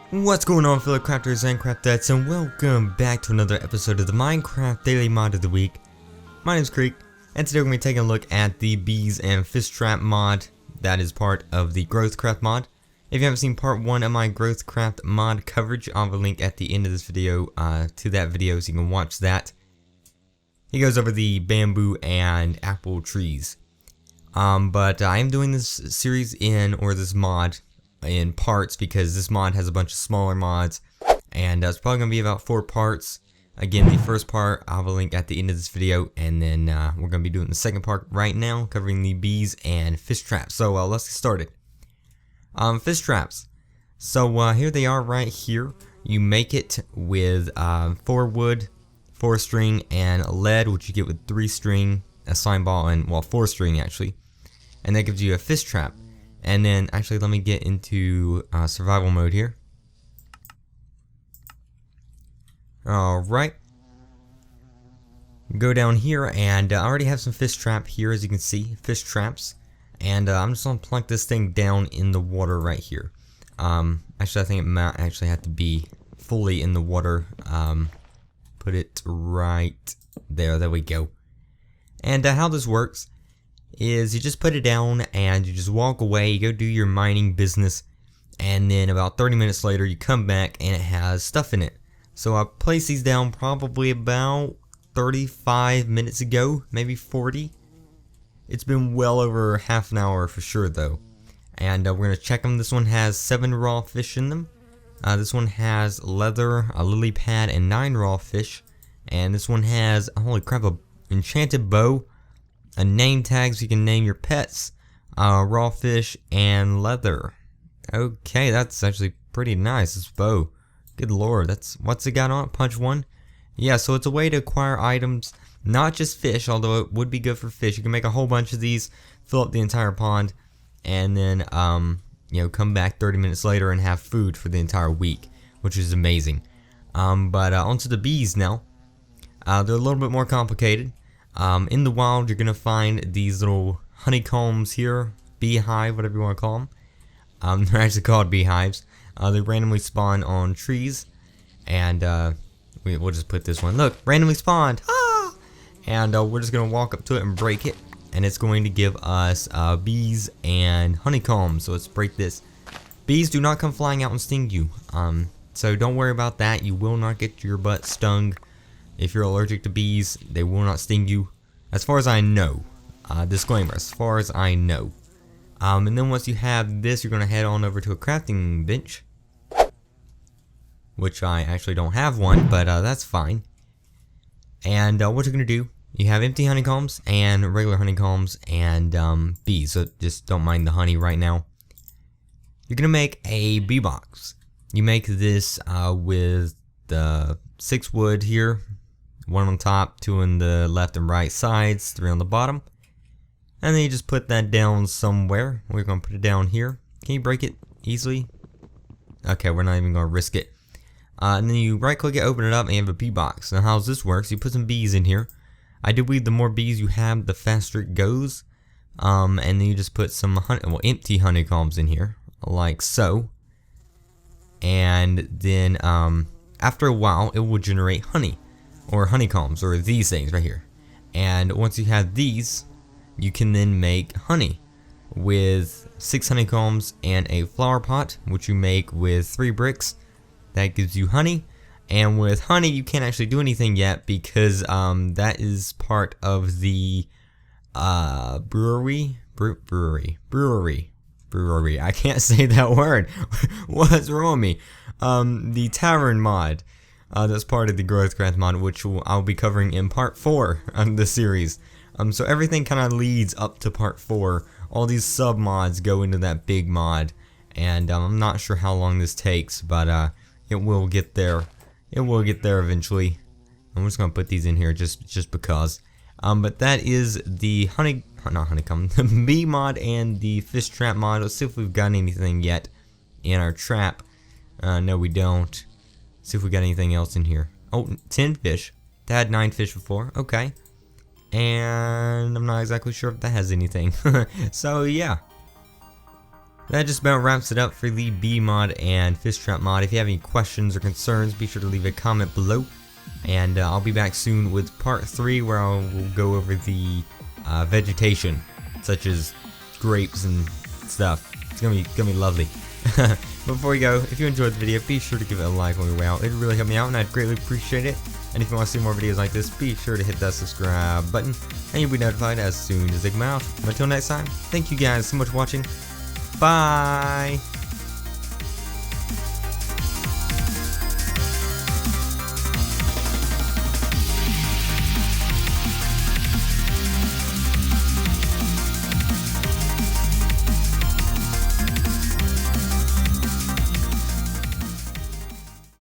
What's going on, fellow crafters and craftettes, and welcome back to another episode of the Minecraft Daily Mod of the Week. My name's Creek, and today we're going to be taking a look at the Bees and Fish Trap mod that is part of the Growthcraft mod. If you haven't seen part 1 of my Growthcraft mod coverage, I'll have a link at the end of this video to that video so you can watch that. He goes over the bamboo and apple trees. But I am doing this series this mod in parts because this mod has a bunch of smaller mods, and it's probably going to be about 4 parts. Again, the first part I'll have a link at the end of this video, and then we're going to be doing the second part right now, covering the bees and fish traps. So let's get started. Fish traps. So here they are right here. You make it with 4 wood, 4 string, and lead, which you get with 3 string, a slime ball, and 4 string actually, and that gives you a fish trap. And then, actually, let me get into survival mode here. Alright. Go down here, and I already have some fish trap here, as you can see. Fish traps. And I'm just going to plunk this thing down in the water right here. Actually, I think it might actually have to be fully in the water. Put it right there. There we go. And how this works is you just put it down and you just walk away, you go do your mining business, and then about 30 minutes later you come back and it has stuff in it. So I placed these down probably about 35 minutes ago, maybe 40. It's been well over half an hour for sure though. And we're going to check them. This one has 7 raw fish in them. This one has leather, a lily pad, and 9 raw fish. And this one has, holy crap, a enchanted bow, a name tag so you can name your pets, raw fish, and leather. Okay, that's actually pretty nice, this bow. Good lord, what's it got on it? Punch 1? Yeah, so it's a way to acquire items, not just fish, although it would be good for fish. You can make a whole bunch of these, fill up the entire pond, and then, come back 30 minutes later and have food for the entire week, which is amazing. But onto the bees now. They're a little bit more complicated. In the wild, you're going to find these little honeycombs here, beehive, whatever you want to call them. They're actually called beehives. They randomly spawn on trees, and we'll just put this one. Look, randomly spawned! Ah! And we're just going to walk up to it and break it, and it's going to give us bees and honeycombs. So let's break this. Bees do not come flying out and sting you, so don't worry about that. You will not get your butt stung. If you're allergic to bees, they will not sting you. As far as I know. Disclaimer, as far as I know. And then once you have this, you're going to head on over to a crafting bench. Which I actually don't have one, but that's fine. And what you're going to do, you have empty honeycombs and regular honeycombs and bees. So just don't mind the honey right now. You're going to make a bee box. You make this with the 6 wood here. 1 on top, 2 on the left and right sides, 3 on the bottom. And then you just put that down somewhere. We're going to put it down here. Can you break it easily? Okay, we're not even going to risk it. And then you right click it, open it up, and you have a bee box. Now how this works, you put some bees in here. I do believe the more bees you have, the faster it goes. And then you just put some empty honeycombs in here, like so. And then after a while, it will generate honey. Or honeycombs, or these things right here. And once you have these, you can then make honey with 6 honeycombs and a flower pot, which you make with 3 bricks. That gives you honey. And with honey, you can't actually do anything yet because that is part of the brewery. I can't say that word. What's wrong with me? The tavern mod. That's part of the Growthcraft mod, which I'll be covering in part 4 of the series. So everything kind of leads up to part 4. All these sub mods go into that big mod, and I'm not sure how long this takes, but it will get there. It will get there eventually. I'm just gonna put these in here just because. But that is the the bee mod and the fish trap mod. Let's see if we've got anything yet in our trap. No, we don't. See if we got anything else in here. Oh, 10 fish. That had 9 fish before. Okay. And I'm not exactly sure if that has anything. So, yeah. That just about wraps it up for the bee mod and fish trap mod. If you have any questions or concerns, be sure to leave a comment below. And I'll be back soon with part 3, where I will go over the vegetation, such as grapes and stuff. It's gonna be lovely. But before we go, if you enjoyed the video, be sure to give it a like on your way out. It'd really help me out, and I'd greatly appreciate it. And if you want to see more videos like this, be sure to hit that subscribe button, and you'll be notified as soon as they come out. But until next time, thank you guys so much for watching. Bye!